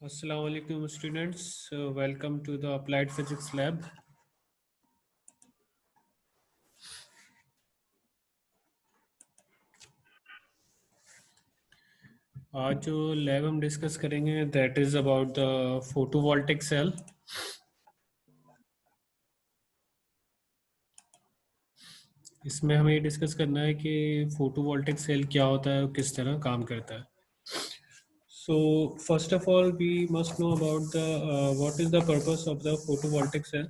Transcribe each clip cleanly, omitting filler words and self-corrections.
Assalamu alaikum students. Welcome to the Applied Physics Lab. आज जो lab हम discuss करेंगे that is about the photovoltaic cell. इसमें हमें ये डिस्कस करना है कि फोटोवोल्टिक सेल क्या होता है और किस तरह काम करता है. So first of all we must know about the what is the purpose of the photovoltaic cell.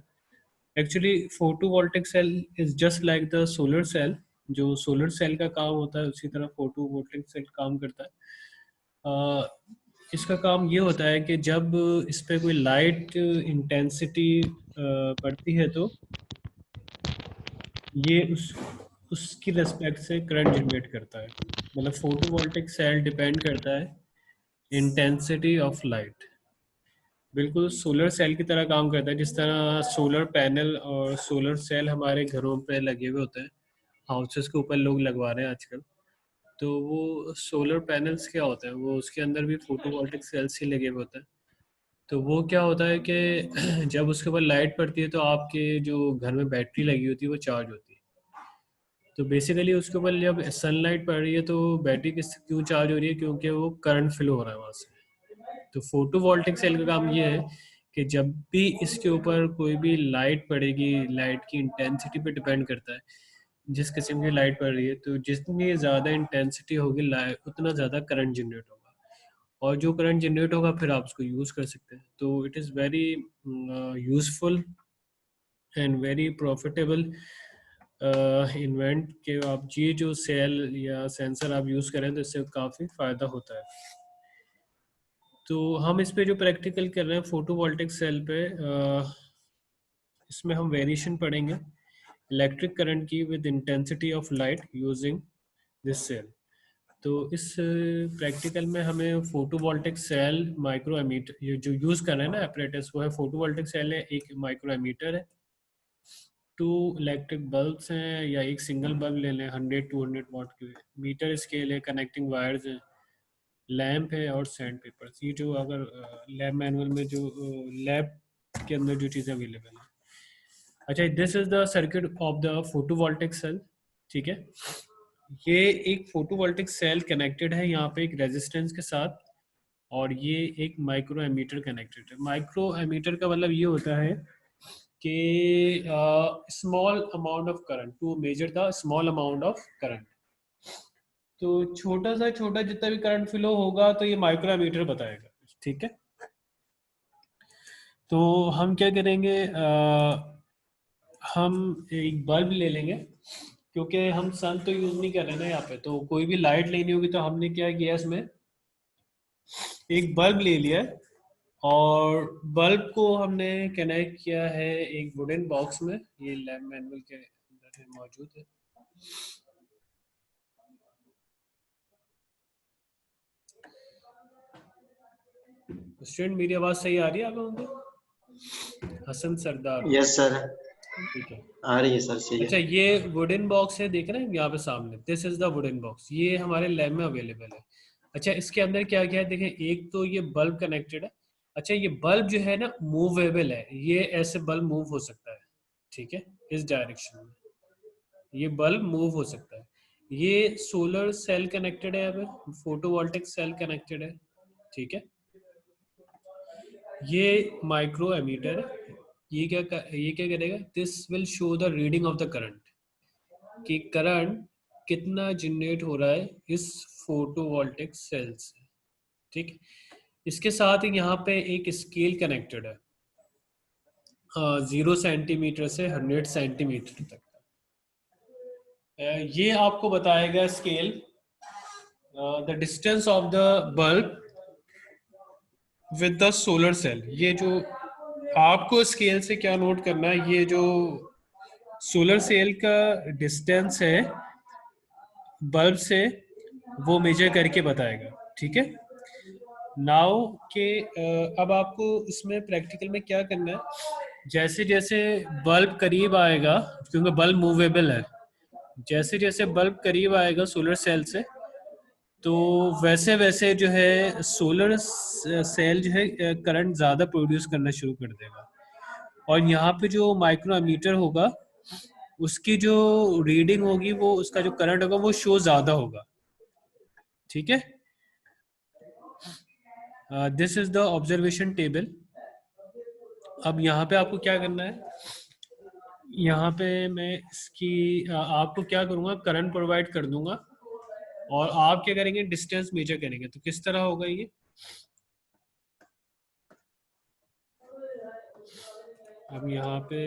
Actually photovoltaic cell is just like the solar cell. जो सोलर सेल का काम होता है उसी तरह फोटोवोल्टिक सेल काम करता है. इसका काम ये होता है कि जब इस पे कोई लाइट इंटेंसिटी पड़ती है तो ये उसकी रिस्पेक्ट से करंट जनरेट करता है. मतलब फोटोवोल्टिक सेल डिपेंड करता है इंटेंसिटी ऑफ लाइट. बिल्कुल सोलर सेल की तरह काम करता है. जिस तरह सोलर पैनल और सोलर सेल हमारे घरों पे लगे हुए होते हैं, हाउसेस के ऊपर लोग लगवा रहे हैं आजकल. तो वो सोलर पैनल्स क्या होते हैं, वो उसके अंदर भी फोटोवोल्टिक सेल्स ही लगे हुए होते हैं. तो वो क्या होता है कि जब उसके ऊपर लाइट पड़ती है तो आपके जो घर में बैटरी लगी होती है वो चार्ज होती है. तो बेसिकली उसके ऊपर जब सनलाइट पड़ रही है तो बैटरी किस क्यों चार्ज हो रही है, क्योंकि वो करंट फ्लो हो रहा है वहाँ से. तो फोटोवोल्टिक सेल का काम ये है कि जब भी इसके ऊपर कोई भी लाइट पड़ेगी, लाइट की इंटेंसिटी पे डिपेंड करता है जिस किस्म की लाइट पड़ रही है, तो जितनी ज़्यादा इंटेंसिटी होगी लाइट उतना ज़्यादा करंट जनरेट होगा. और जो करंट जनरेट होगा फिर आप उसको यूज़ कर सकते हैं. तो it is very useful and very profitable invent कि आप ये जो सेल या सेंसर आप यूज़ करें तो इससे काफ़ी फ़ायदा होता है. तो हम इस पे जो प्रैक्टिकल कर रहे हैं फोटोवोल्टिक सेल पे, इसमें हम वेरिएशन पढ़ेंगे इलेक्ट्रिक करंट की with intensity of light using this cell. तो इस प्रैक्टिकल में हमें फोटोवोल्टिक सेल माइक्रो एमीटर ये जो यूज़ कर रहे हैं ना एपरेटस, वो है फोटोवोल्टिक सेल है, एक माइक्रो एमीटर है, 2 इलेक्ट्रिक बल्ब्स हैं या एक सिंगल बल्ब ले लें 100-200 वाट के, मीटर स्केल है, कनेक्टिंग वायर्स हैं, लैंप है और सैंड पेपर्स. ये जो अगर लैब मैनुअल में जो लैब के अंदर जो चीज़ें अवेलेबल हैं. अच्छा, this is the circuit of the photovoltaic cell. ठीक है, ये एक फोटोवोल्टिक सेल कनेक्टेड है यहाँ पे एक रेजिस्टेंस के साथ, और ये एक माइक्रो एमीटर कनेक्टेड है. माइक्रो एमीटर का मतलब ये होता है कि small amount of current to measure the small amount of current. तो छोटा सा छोटा जितना भी करंट फ्लो होगा तो ये माइक्रो एमीटर बताएगा. ठीक है, तो हम क्या करेंगे, हम एक बल्ब ले लेंगे क्योंकि हम सन तो यूज नहीं कर रहे ना यहाँ पे, तो कोई भी लाइट लेनी होगी तो हमने क्या किया, इसमें एक बल्ब ले लिया है और बल्ब को हमने कनेक्ट किया है एक वुडन बॉक्स में. ये लैब मैनुअल के अंदर है, मौजूद है. स्टूडेंट मेरी आवाज सही आ रही है आप लोगों को? हसन सरदार. यस सर, ठीक है. आ रही है सर, सही अच्छा, है। ये वुडन बॉक्स है, देख रहे हैं यहाँ पे सामने, this is the wooden box. ये हमारे लैब में अवेलेबल है. अच्छा, इसके अंदर क्या क्या है देखें. एक तो ये बल्ब कनेक्टेड है. अच्छा, ये बल्ब जो है ना मूवेबल है, ये ऐसे बल्ब मूव हो सकता है. ठीक है, इस डायरेक्शन में ये बल्ब मूव हो सकता है. ये सोलर सेल कनेक्टेड है, यहाँ पे फोटोवोल्टिक सेल कनेक्टेड है. ठीक है, ये माइक्रो एमीटर है. ये क्या करेगा, this will show the reading of the current, कि करंट कितना जनरेट हो रहा है इस फोटोवोल्टिक सेल से. ठीक, इसके साथ ही यहाँ पे एक स्केल कनेक्टेड है 0 सेंटीमीटर से 100 सेंटीमीटर तक. ये आपको बताएगा scale the distance of the bulb with the solar cell. ये जो आपको स्केल से क्या नोट करना है, ये जो सोलर सेल का डिस्टेंस है बल्ब से वो मेजर करके बताएगा. ठीक है, नाउ के अब आपको इसमें प्रैक्टिकल में क्या करना है, जैसे जैसे बल्ब करीब आएगा, क्योंकि बल्ब मूवेबल है, जैसे जैसे बल्ब करीब आएगा सोलर सेल से तो वैसे वैसे जो है सोलर सेल जो है करंट ज़्यादा प्रोड्यूस करना शुरू कर देगा। और यहाँ पे जो माइक्रोमीटर होगा उसकी जो रीडिंग होगी वो उसका जो करंट होगा वो शो ज़्यादा होगा। ठीक है, this is the observation table. अब यहाँ पे आपको क्या करना है, यहाँ पे मैं इसकी आपको क्या करूँगा, करंट प्रोवाइड कर दूंगा और आप क्या करेंगे, डिस्टेंस मेजर करेंगे। तो किस तरह होगा ये, अब यहाँ पे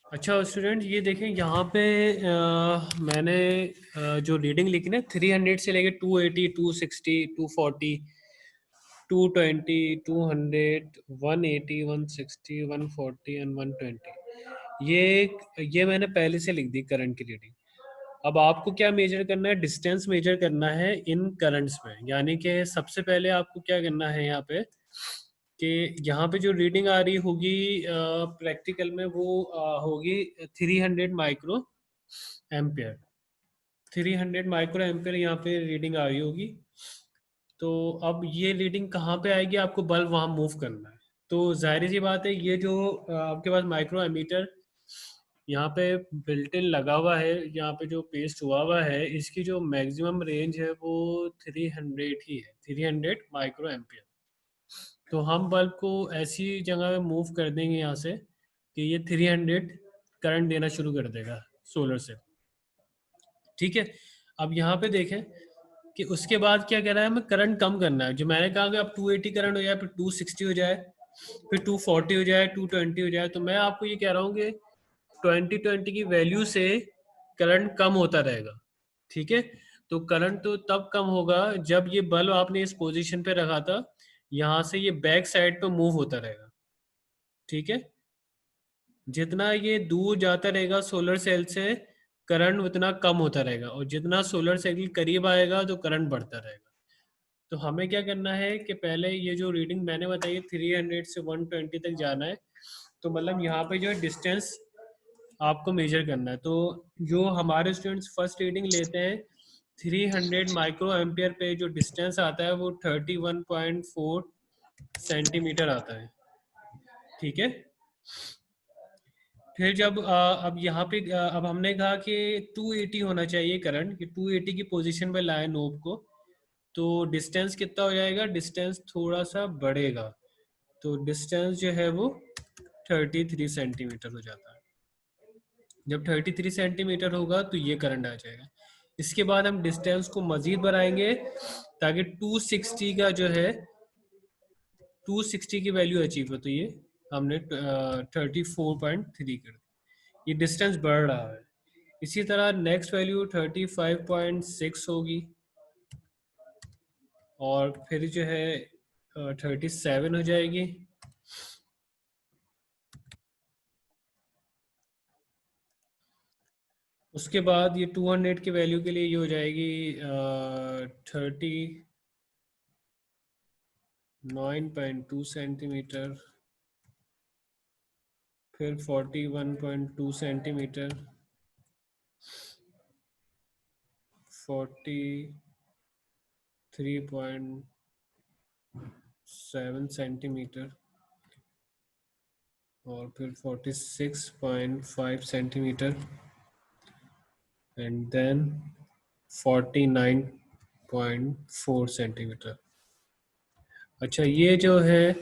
अच्छा स्टूडेंट ये देखें यहाँ पे मैंने जो रीडिंग लिखी ना 300 से लेके 280 260 240 220 200 180 160 140 एंड 120, ये मैंने पहले से लिख दी करंट की रीडिंग। अब आपको क्या मेजर करना है, डिस्टेंस मेजर करना है इन करंट्स में। यानी कि सबसे पहले आपको क्या करना है यहाँ पे कि यहाँ पे जो रीडिंग आ रही होगी प्रैक्टिकल में वो होगी 300 माइक्रो एम्पियर। 300 माइक्रो एम्पियर यहाँ पे रीडिंग आ रही होगी। तो अब ये रीडिंग कहाँ पे आएगी, आपको बल्ब वहाँ मूव करना है। तो जाहिर सी बात है ये जो आपके पास माइक्रो एमीटर यहाँ पे बिल्ट इन लगा हुआ है, यहाँ पे जो पेस्ट हुआ हुआ है इसकी जो मैक्सिमम रेंज है वो 300 ही है, 300 माइक्रो एम्पियर। तो हम बल्ब को ऐसी जगह पे मूव कर देंगे यहाँ से कि ये 300 करंट देना शुरू कर देगा सोलर से। ठीक है, अब यहाँ पे देखें कि उसके बाद क्या कह रहा है, हमें करंट कम करना है। जो मैंने कहा कि अब 280 करंट हो जाए, फिर 260 हो जाए, फिर 240 हो जाए, 220 हो जाए। तो मैं आपको ये कह रहा हूँ कि 2020 की वैल्यू से करंट कम होता रहेगा। ठीक है, तो करंट तो तब कम होगा जब ये बल्ब आपने इस पोजीशन पे रखा था, यहाँ से ये बैक साइड पे मूव होता रहेगा। ठीक है, जितना ये दूर जाता रहेगा सोलर सेल से करंट उतना कम होता रहेगा, और जितना सोलर सेल के करीब आएगा तो करंट बढ़ता रहेगा। तो हमें क्या करना है कि पहले ये जो रीडिंग मैंने बताई 300 से 120 तक जाना है। तो मतलब यहाँ पे जो है डिस्टेंस आपको मेजर करना है। तो जो हमारे स्टूडेंट्स फर्स्ट रीडिंग लेते हैं 300 माइक्रो एम्पियर पे जो डिस्टेंस आता है वो 31.4 सेंटीमीटर आता है। ठीक है, फिर जब अब यहाँ पे अब हमने कहा कि 280 होना चाहिए करंट, कि 280 की पोजीशन पे लाए नोब को। तो डिस्टेंस कितना हो जाएगा, डिस्टेंस थोड़ा सा बढ़ेगा। तो डिस्टेंस जो है वो 33 सेंटीमीटर हो जाता है। जब 33 सेंटीमीटर होगा तो ये करंट आ जाएगा। इसके बाद हम डिस्टेंस को मजीद बढ़ाएंगे ताकि 260 का जो है 260 की वैल्यू अचीव हो। तो ये हमने 34.3 कर दी, ये डिस्टेंस बढ़ रहा है। इसी तरह नेक्स्ट वैल्यू 35.6 होगी, और फिर जो है 37 हो जाएगी। उसके बाद ये 200 की वैल्यू के लिए ये हो जाएगी 39.2 सेंटीमीटर, फिर 41.2 सेंटीमीटर, 43.7 सेंटीमीटर और फिर 46.5 सेंटीमीटर एंड देन 49.4 सेंटीमीटर। अच्छा, ये जो है,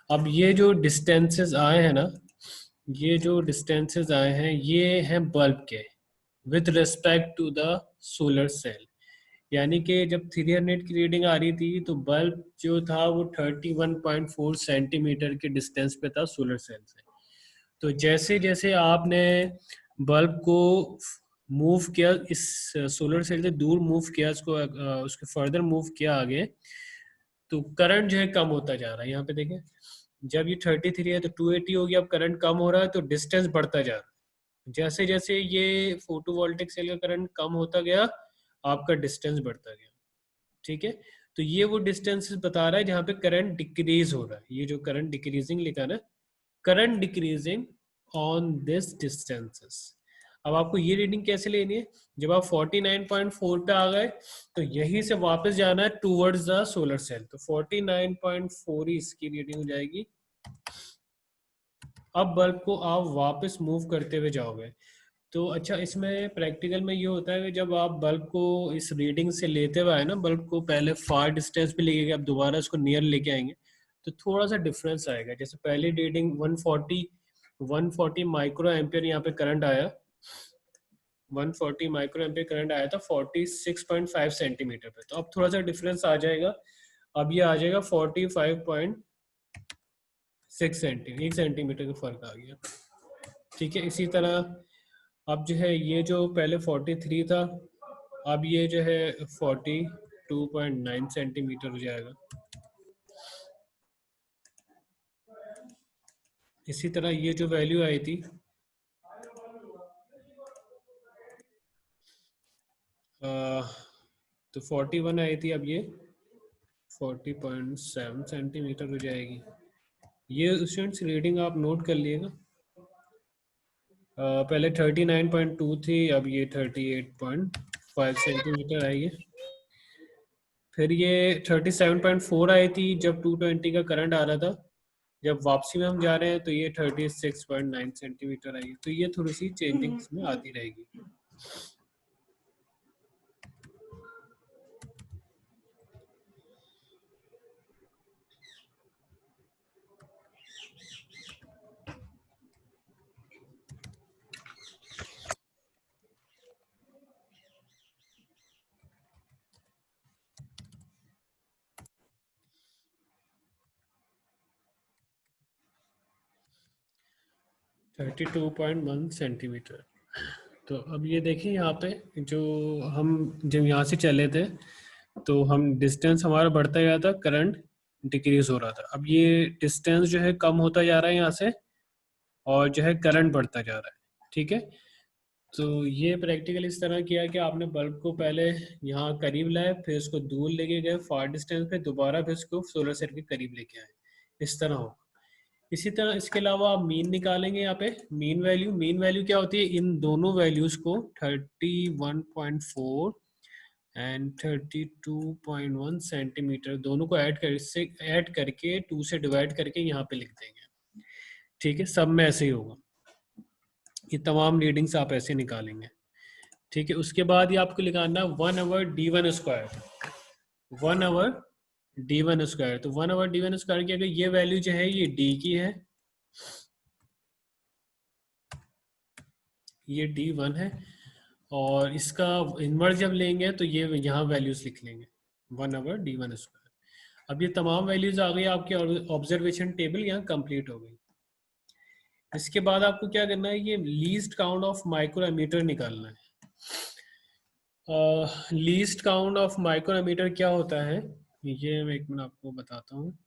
अब ये जो डिस्टेंसेस आए हैं ना, ये जो डिस्टेंसेस आए हैं ये हैं बल्ब के with respect to the solar cell. यानी कि जब 300 की रीडिंग आ रही थी तो बल्ब जो था वो 31.4 सेंटीमीटर के डिस्टेंस पे था सोलर सेल से। तो जैसे जैसे आपने बल्ब को मूव किया, इस सोलर सेल से दूर मूव किया, उसको फर्दर मूव किया आगे, तो करंट जो है कम होता जा रहा है। यहाँ पे देखें, जब ये 33 है तो 280 हो गया, अब करंट कम हो रहा है तो डिस्टेंस बढ़ता जा रहा है। जैसे जैसे ये फोटोवोल्टिक सेल का करंट कम होता गया, आपका डिस्टेंस बढ़ता गया। ठीक है, तो ये वो डिस्टेंस बता रहा है जहाँ पे करंट डिक्रीज हो रहा है। ये जो करंट डिक्रीजिंग लिखा ना, current decreasing on this distances. अब आपको ये रीडिंग कैसे लेनी है? जब आप 49.4 पे आ गए तो यहीं से वापस जाना है टूवर्ड्स द सोलर सेल, तो 49.4 ही इसकी रीडिंग हो जाएगी। अब बल्ब को आप वापस मूव करते हुए जाओगे तो अच्छा, इसमें प्रैक्टिकल में ये होता है कि जब आप बल्ब को इस रीडिंग से लेते हुए आए ना, बल्ब को पहले फार डिस्टेंस पे लेके गए, आप दोबारा इसको नियर लेके आएंगे तो थोड़ा सा डिफरेंस आएगा। जैसे पहली रीडिंग 140 माइक्रो एम्पियर यहाँ पे करंट आया, 140 माइक्रो एम्पियर करंट आया था 46.5 सेंटीमीटर पे, तो अब थोड़ा सा डिफरेंस आ जाएगा। अब ये आ जाएगा 45.6 सेंटीमीटर, 1 सेंटीमीटर का फर्क आ गया। ठीक है, इसी तरह अब जो है ये जो पहले 43 था, अब ये जो है 42.9 सेंटीमीटर हो जाएगा। इसी तरह ये जो वैल्यू आई थी तो 41 आई थी, अब ये 40.7 सेंटीमीटर हो जाएगी। ये स्टूडेंट्स रीडिंग आप नोट कर लिएगा। पहले 39.2 थी, अब ये 38.5 सेंटीमीटर आई है। फिर ये 37.4 आई थी जब 220 का करंट आ रहा था, जब वापसी में हम जा रहे हैं तो ये 36.9 सेंटीमीटर आई। तो ये थोड़ी सी चेंजिंग इसमें आती रहेगी। Thirty two point one centimetre. तो अब ये देखिए यहाँ पे, जो हम जब यहाँ से चले थे तो हम डिस्टेंस हमारा बढ़ता गया था, करंट डिक्रीज हो रहा था। अब ये डिस्टेंस जो है कम होता जा रहा है यहाँ से, और जो है करंट बढ़ता जा रहा है। ठीक है, तो ये प्रैक्टिकल इस तरह किया कि आपने बल्ब को पहले यहाँ करीब लाए, फिर उसको दूर लेके गए फार डिस्टेंस पे, दोबारा फिर उसको सोलर सेल के करीब लेके आए, इस तरह हो। इसी तरह इसके अलावा आप मीन निकालेंगे। यहाँ पे मीन वैल्यू क्या होती है? इन दोनों वैल्यूज को 31.4 एंड 32.1 सेंटीमीटर दोनों को ऐड कर, इससे ऐड करके 2 से डिवाइड करके यहाँ पे लिख देंगे। ठीक है, सब में ऐसे ही होगा, ये तमाम रीडिंग्स आप ऐसे निकालेंगे। ठीक है, उसके बाद ये आपको निकालना 1/d1²। 1/d1², तो 1/d1² की अगर ये वैल्यू जो है ये d की है, ये d1 है, और इसका इन्वर्स जब लेंगे तो ये यहाँ वैल्यूज लिख लेंगे 1/d1²। अब ये तमाम वैल्यूज आ गई आपकी, ऑब्जर्वेशन टेबल यहाँ कंप्लीट हो गई। इसके बाद आपको क्या करना है, ये लीस्ट काउंट ऑफ माइक्रोमीटर निकालना है। लीस्ट काउंट ऑफ माइक्रोमीटर क्या होता है, ये मैं एक मिनट आपको बताता हूँ।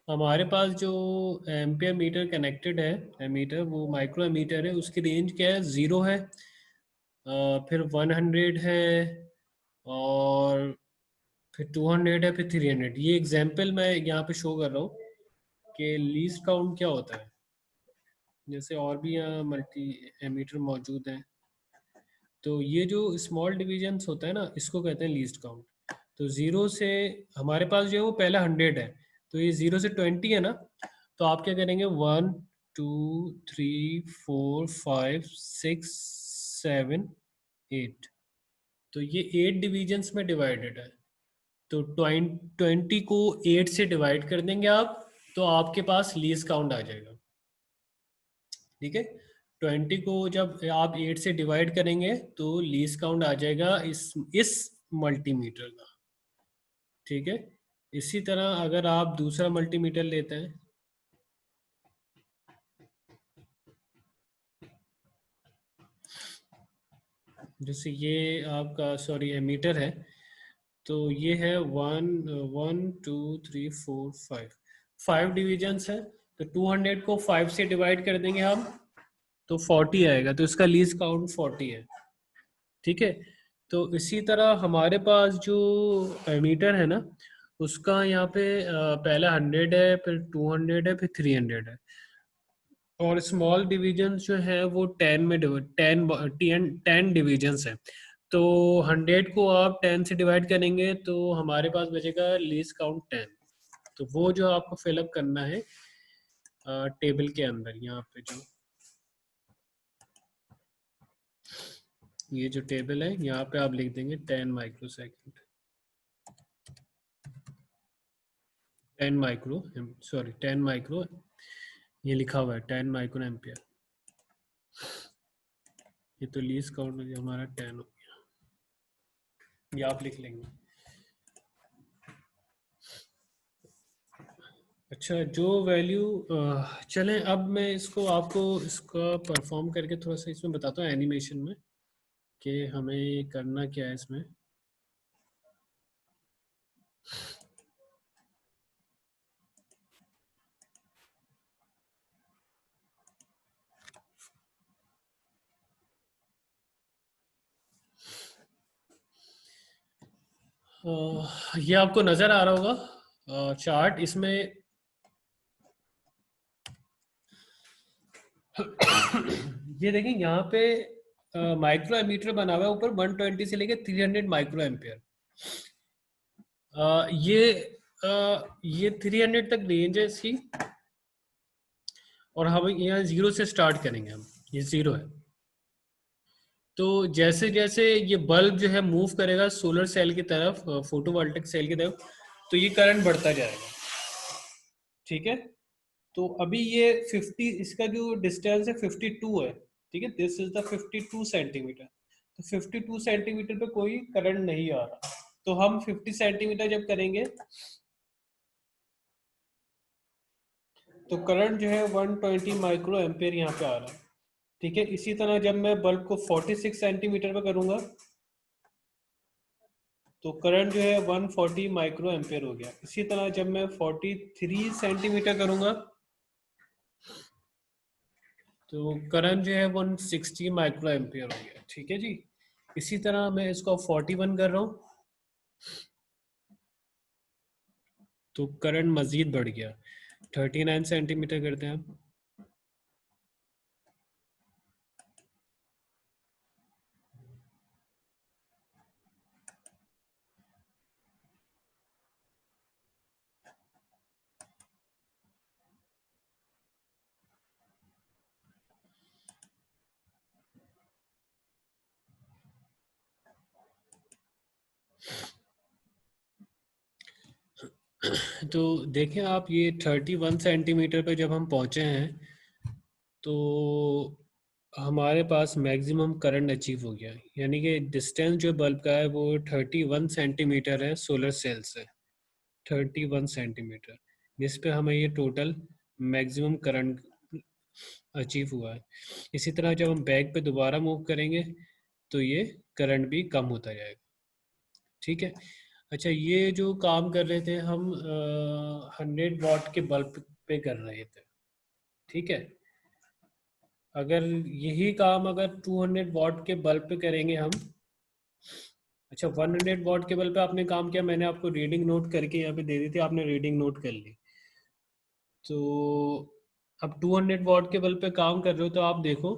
हमारे पास जो एम्पियर मीटर कनेक्टेड है, एमीटर, वो माइक्रो एमीटर है, उसकी रेंज क्या है, 0 है, फिर 100 है, और फिर 200 है, फिर 300। ये एग्जांपल मैं यहाँ पे शो कर रहा हूँ कि लीस्ट काउंट क्या होता है। जैसे और भी यहाँ मल्टी एमीटर मौजूद हैं, तो ये जो स्मॉल डिविजन्स होता है ना, इसको कहते हैं लीस्ट काउंट। तो ज़ीरो से हमारे पास जो है वो पहला 100 है, तो ये 0 से 20 है ना, तो आप क्या करेंगे, 1 2 3 4 5 6 7 8, तो ये 8 डिविजन्स में डिवाइडेड है। तो 20 को 8 से डिवाइड कर देंगे आप, तो आपके पास लीस्ट काउंट आ जाएगा। ठीक है, 20 को जब आप 8 से डिवाइड करेंगे तो लीस्ट काउंट आ जाएगा इस मल्टीमीटर का। ठीक है, इसी तरह अगर आप दूसरा मल्टीमीटर लेते हैं, जैसे ये आपका सॉरी एमीटर है, तो ये है 1 1 2 3 4 5, 5 डिविजन्स है। तो 200 को 5 से डिवाइड कर देंगे हम, तो 40 आएगा, तो इसका लीस्ट काउंट 40 है। ठीक है, तो इसी तरह हमारे पास जो मीटर है ना, उसका यहाँ पे पहला 100 है, फिर 200 है, फिर 300 है, और स्मॉल डिवीजन जो है वो 10 में 10 डिविजन्स है। तो 100 को आप 10 से डिवाइड करेंगे तो हमारे पास बचेगा लीस्ट काउंट 10। तो वो जो आपको फिलअप करना है टेबल के अंदर, यहाँ पे जो ये जो टेबल है, यहाँ पे आप लिख देंगे 10 micro second, 10 micro, sorry 10 micro, ये लिखा हुआ है 10 माइक्रो एम्पियर। ये तो लीस्ट काउंट हमारा 10 हो गया, ये आप लिख लेंगे। अच्छा, जो वैल्यू चलें, अब मैं इसको आपको इसका परफॉर्म करके थोड़ा सा इसमें बताता हूँ एनिमेशन में कि हमें करना क्या है इसमें। ये आपको नज़र आ रहा होगा चार्ट, इसमें ये देखें, यहाँ पे माइक्रो एमीटर बना हुआ है ऊपर, 120 से लेके 300 माइक्रो एम्पियर। ये 300 तक रेंज है इसकी, और हम यहाँ 0 से स्टार्ट करेंगे, हम ये 0 है। तो जैसे जैसे ये बल्ब जो है मूव करेगा सोलर सेल की तरफ, फोटोवोल्टिक सेल की तरफ, तो ये करंट बढ़ता जाएगा। ठीक है, तो अभी ये 50, इसका जो डिस्टेंस है 52 है। ठीक है, दिस इज द 52 सेंटीमीटर। तो 52 सेंटीमीटर पे कोई करंट नहीं आ रहा, तो हम 50 सेंटीमीटर जब करेंगे तो करंट जो है 120 माइक्रो एम्पियर यहाँ पे आ रहा है। ठीक है, इसी तरह जब मैं बल्ब को 46 सेंटीमीटर पे करूंगा तो करंट जो है 140 माइक्रो एम्पियर हो गया। इसी तरह जब मैं 43 सेंटीमीटर करूंगा तो करंट जो है 160 माइक्रो एम्पियर हो गया। ठीक है जी, इसी तरह मैं इसको 41 कर रहा हूँ तो करंट मजीद बढ़ गया, 39 सेंटीमीटर करते हैं हम। तो देखें आप, ये 31 सेंटीमीटर पे जब हम पहुंचे हैं तो हमारे पास मैक्सिमम करंट अचीव हो गया, यानी कि डिस्टेंस जो बल्ब का है वो 31 सेंटीमीटर है सोलर सेल से, 31 सेंटीमीटर, जिस पे हमें ये टोटल मैक्सिमम करंट अचीव हुआ है। इसी तरह जब हम बैक पे दोबारा मूव करेंगे तो ये करंट भी कम होता जाएगा। ठीक है, अच्छा, ये जो काम कर रहे थे हम 100 वॉट के बल्ब पे कर रहे थे, ठीक है। अगर यही काम अगर 200 वॉट के बल्ब पे करेंगे हम, अच्छा 100 वॉट के बल्ब पे आपने काम किया, मैंने आपको रीडिंग नोट करके यहाँ पे दे दी थी, आपने रीडिंग नोट कर ली। तो अब 200 वॉट के बल्ब पे काम कर रहे हो तो आप देखो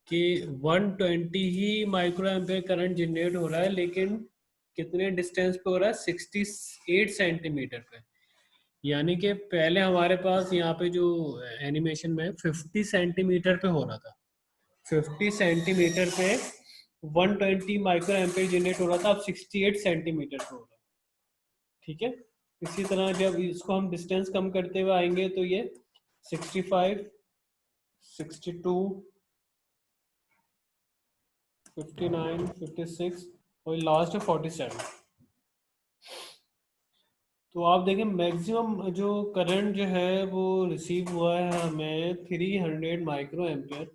कि 120 ही माइक्रो एम्पेयर करंट जनरेट हो रहा है, लेकिन कितने डिस्टेंस पे हो रहा है, 68 सेंटीमीटर पे। यानी कि पहले हमारे पास यहाँ पे जो एनिमेशन में 50 सेंटीमीटर पे हो रहा था, 50 सेंटीमीटर पे 120 माइक्रो एम्पेयर जनरेट हो रहा था, अब 68 सेंटीमीटर पे हो रहा है, ठीक है। इसी तरह जब इसको हम डिस्टेंस कम करते हुए आएंगे तो ये 65, 62, 59, 56 और लास्ट है 47। तो आप देखें मैक्सिमम जो करंट जो है वो रिसीव हुआ है हमें 300 माइक्रो एम्पियर,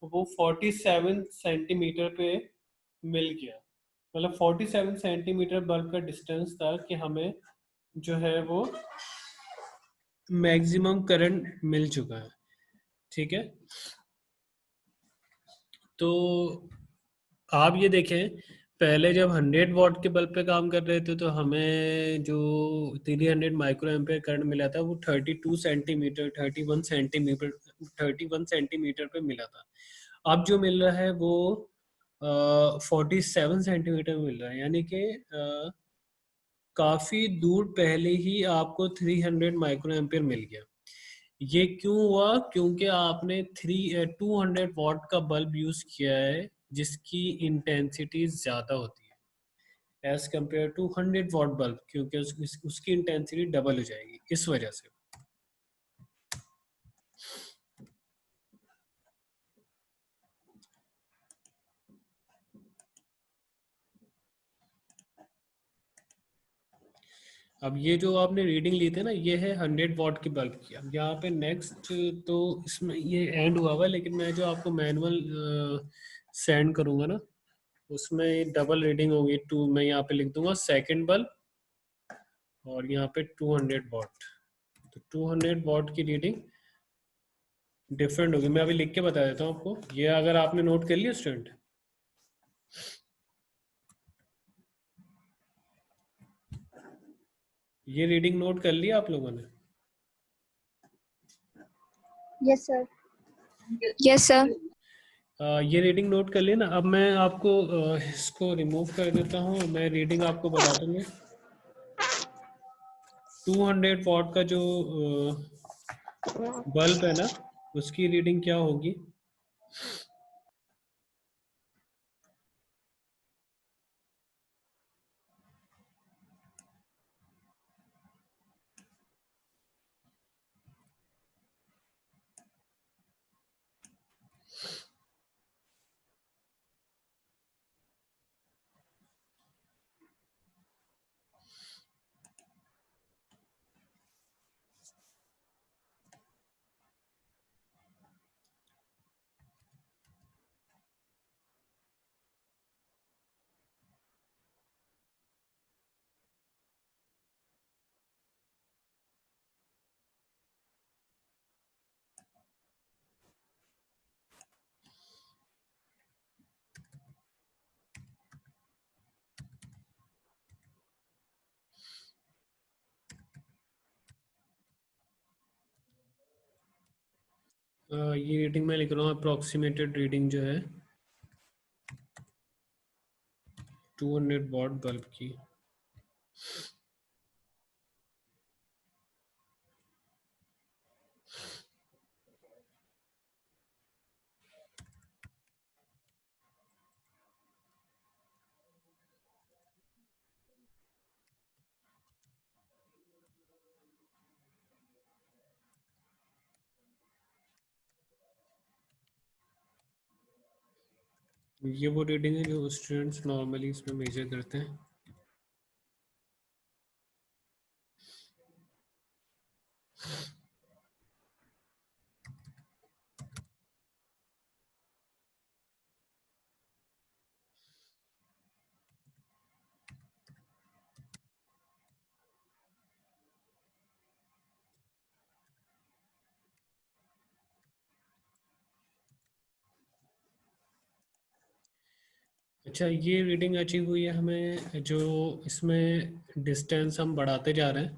वो 47 सेंटीमीटर पे मिल गया। मतलब 47 सेंटीमीटर बल्ब का डिस्टेंस था कि हमें जो है वो मैक्सिमम करंट मिल चुका है, ठीक है। तो आप ये देखें, पहले जब 100 वॉट के बल्ब पे काम कर रहे थे तो हमें जो 300 माइक्रो एम्पेयर करंट मिला था वो 32 सेंटीमीटर, 31 सेंटीमीटर, 31 सेंटीमीटर पे मिला था। अब जो मिल रहा है वो 47 सेंटीमीटर मिल रहा है, यानी कि काफी दूर पहले ही आपको 300 माइक्रो एम्पेयर मिल गया। ये क्यों हुआ? क्योंकि आपने 200 वॉट का बल्ब यूज किया है जिसकी इंटेंसिटी ज्यादा होती है as compare to 100 watt bulb, क्योंकि उसकी इंटेंसिटी डबल हो जाएगी इस वजह से। अब ये जो आपने रीडिंग ली थी ना, ये है 100 वॉट के बल्ब की। अब यहाँ पे नेक्स्ट, तो इसमें ये एंड हुआ हुआ है, लेकिन मैं जो आपको मैनुअल सेंड करूँगा ना, उसमें डबल रीडिंग होगी। टू मैं यहाँ पे लिख दूंगा सेकंड बल्ब, और यहाँ पे 200 वॉट। तो 200 वॉट की रीडिंग डिफरेंट होगी। मैं अभी लिख के बता देता हूँ आपको, ये अगर आपने नोट कर लिया स्टूडेंट, ये रीडिंग नोट कर लिया आप लोगों ने? Yes sir. Yes sir. ये रीडिंग नोट कर लिया ना। अब मैं आपको इसको रिमूव कर देता हूँ, मैं रीडिंग आपको बता दूंगा। 200 वॉट का जो बल्ब है ना, उसकी रीडिंग क्या होगी? ये रीडिंग मैं लिख रहा हूँ, अप्रोक्सीमेटेड रीडिंग जो है 200 वॉट बल्ब की। ये वो रीडिंग है जो स्टूडेंट्स नॉर्मली इसमें मेजर करते हैं। अच्छा, ये रीडिंग अचीव हुई है हमें, जो इसमें डिस्टेंस हम बढ़ाते जा रहे हैं,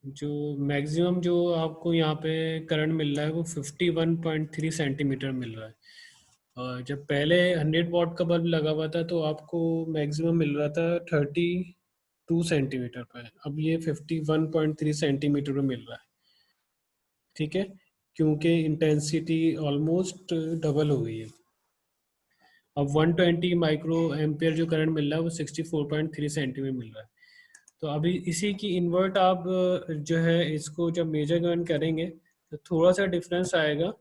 जो मैक्सिमम जो आपको यहाँ पे करंट मिल रहा है वो 51.3 सेंटीमीटर मिल रहा है। जब पहले 100 वॉट का बल्ब लगा हुआ था तो आपको मैक्सिमम मिल रहा था 32 सेंटीमीटर पे, अब ये 51.3 सेंटीमीटर पे मिल रहा है। ठीक है, क्योंकि इंटेंसिटी ऑलमोस्ट डबल हो गई है। अब 120 माइक्रो एम्पियर जो करंट मिल रहा है वो 64.3 सेंटीमीटर मिल रहा है। तो अभी इसी की इन्वर्ट आप जो है इसको जब मेजरमेंट करेंगे तो थोड़ा सा डिफरेंस आएगा।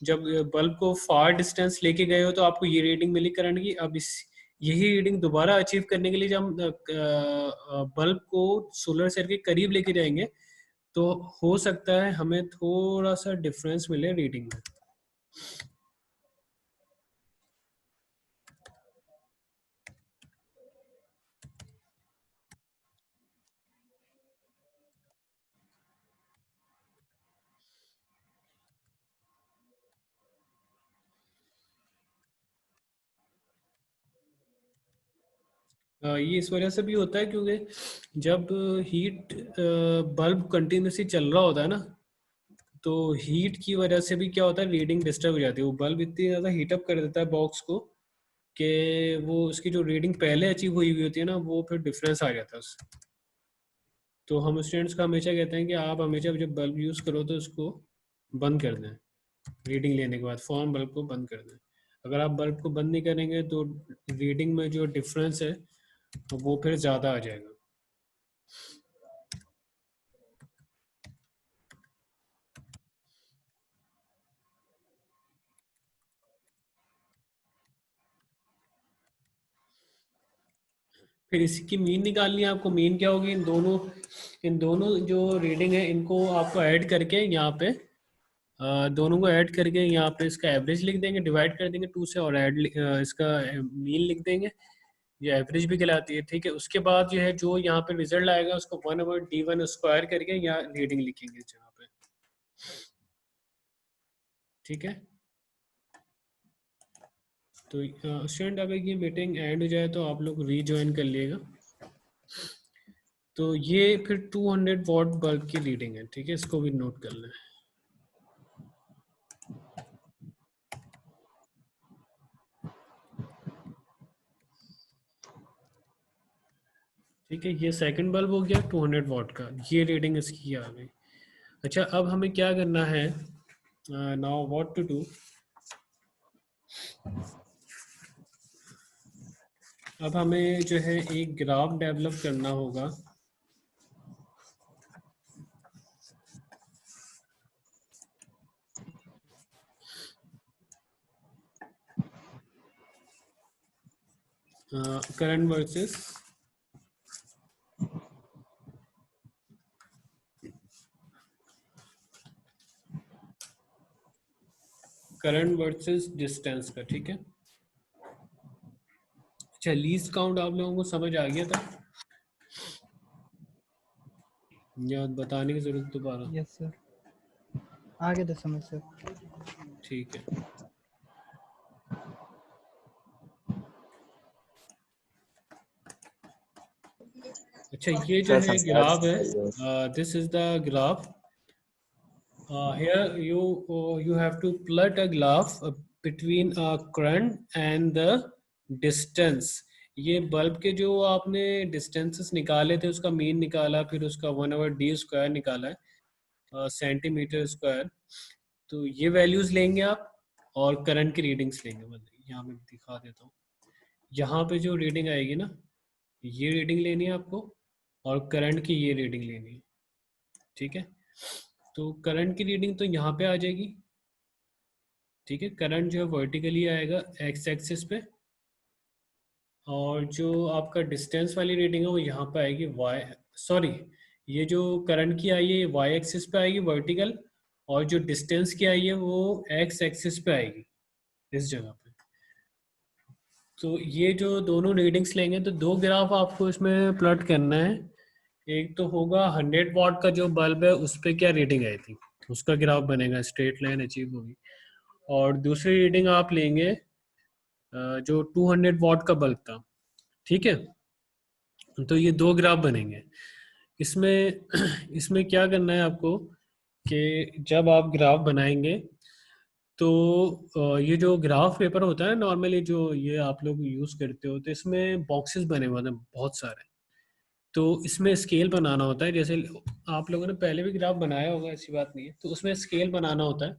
जब बल्ब को फार डिस्टेंस लेके गए हो तो आपको ये रीडिंग मिली करंट की। अब इस यही रीडिंग दोबारा अचीव करने के लिए जब हम बल्ब को सोलर सेल के करीब लेके जाएंगे तो हो सकता है हमें थोड़ा सा डिफरेंस मिले रीडिंग में। ये इस वजह से भी होता है क्योंकि जब हीट बल्ब कंटिन्यूसली चल रहा होता है ना, तो हीट की वजह से भी क्या होता है, रीडिंग डिस्टर्ब हो जाती है। वो बल्ब इतनी ज़्यादा हीटअप कर देता है बॉक्स को कि वो उसकी जो रीडिंग पहले अचीव हुई हुई होती है ना, वो फिर डिफरेंस आ जाता है उससे। तो हम स्टूडेंट्स का हमेशा कहते हैं कि आप हमेशा जब बल्ब यूज़ करो तो उसको बंद कर दें, रीडिंग लेने के बाद फॉर्म बल्ब को बंद कर दें। अगर आप बल्ब को बंद नहीं करेंगे तो रीडिंग में जो डिफरेंस है तो वो फिर ज़्यादा आ जाएगा। फिर इसकी मीन निकालनी है आपको। मीन क्या होगी, इन दोनों जो रीडिंग है इनको आपको ऐड करके यहाँ पे दोनों को ऐड करके यहाँ पे इसका एवरेज लिख देंगे, डिवाइड कर देंगे 2 से, और ऐड इसका मीन लिख देंगे। ये एवरेज भी कहलाती है। ठीक है, उसके बाद जो है जो यहाँ पे रिजल्ट आएगा उसको 1/d1 स्क्वायर करके यहाँ रीडिंग लिखेंगे जहाँ पे। ठीक है, तो स्टूडेंट अगर ये मीटिंग एंड हो जाए तो आप लोग रीज्वाइन कर लिएगा। तो ये फिर 200 वॉट बल्ब की रीडिंग है। ठीक है, इसको भी नोट कर लें। ठीक है, ये सेकंड बल्ब हो गया 200 वॉट का, ये रीडिंग इसकी आ गई। अच्छा, अब हमें क्या करना है, नाउ व्हाट टू डू। अब हमें जो है एक ग्राफ डेवलप करना होगा। करंट वर्सेस डिस्टेंस का। ठीक है, अच्छा, लीस्ट काउंट आप लोगों को समझ आ गया था या बताने की जरूरत दोबारा? यस सर, आगे तो समझ सर। ठीक है, अच्छा, ये जो है ग्राफ है, this is the graph. here you have to plot a graph between a current and the distance। ये बल्ब के जो आपने डिस्टेंसेस निकाले थे उसका मीन निकाला, फिर उसका 1/d² निकाला है, सेंटीमीटर स्क्वायर। तो ये वैल्यूज लेंगे आप और करंट की रीडिंग्स लेंगे। मतलब यहाँ मैं दिखा देता हूँ, यहाँ पे जो रीडिंग आएगी ना, ये रीडिंग लेनी है आपको और करंट की ये रीडिंग लेनी है। ठीक है, तो करंट की रीडिंग तो यहाँ पे आ जाएगी। ठीक है, करंट जो है वर्टिकली आएगा एक्स एक्सिस पे, और जो आपका डिस्टेंस वाली रीडिंग है वो यहाँ पे आएगी वाई, सॉरी, ये जो करंट की आई है ये वाई एक्सिस पे आएगी वर्टिकल, और जो डिस्टेंस की आई है वो एक्स एक्सिस पे आएगी इस जगह पे। तो ये जो दोनों रीडिंग्स लेंगे तो दो ग्राफ आपको इसमें प्लॉट करना है। एक तो होगा 100 वॉट का जो बल्ब है उस पर क्या रीडिंग आई थी, उसका ग्राफ बनेगा, स्ट्रेट लाइन अचीव होगी। और दूसरी रीडिंग आप लेंगे जो 200 वॉट का बल्ब था, ठीक है। तो ये दो ग्राफ बनेंगे। इसमें इसमें क्या करना है आपको कि जब आप ग्राफ बनाएंगे तो ये जो ग्राफ पेपर होता है नॉर्मली जो ये आप लोग यूज़ करते हो, तो इसमें बॉक्सेस बने हुए हैं बहुत सारे। तो इसमें स्केल बनाना होता है, जैसे आप लोगों ने पहले भी ग्राफ बनाया होगा, ऐसी बात नहीं है। तो उसमें स्केल बनाना होता है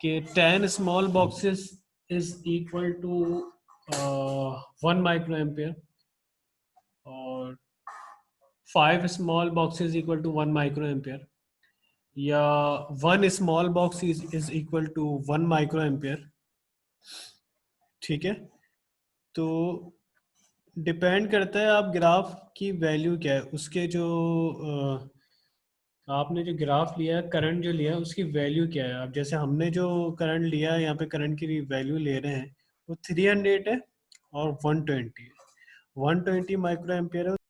कि 10 small boxes is equal to 1 micro ampere और 5 small boxes equal to 1 micro ampere, या 1 small box is equal to 1 micro ampere, ठीक है। तो डिपेंड करता है आप ग्राफ की वैल्यू क्या है, उसके जो आपने जो ग्राफ लिया है, करंट जो लिया है, उसकी वैल्यू क्या है। अब जैसे हमने जो करंट लिया है, यहाँ पे करंट की वैल्यू ले रहे हैं, वो 300 है और 120 है। 120 माइक्रो एम्पियर है,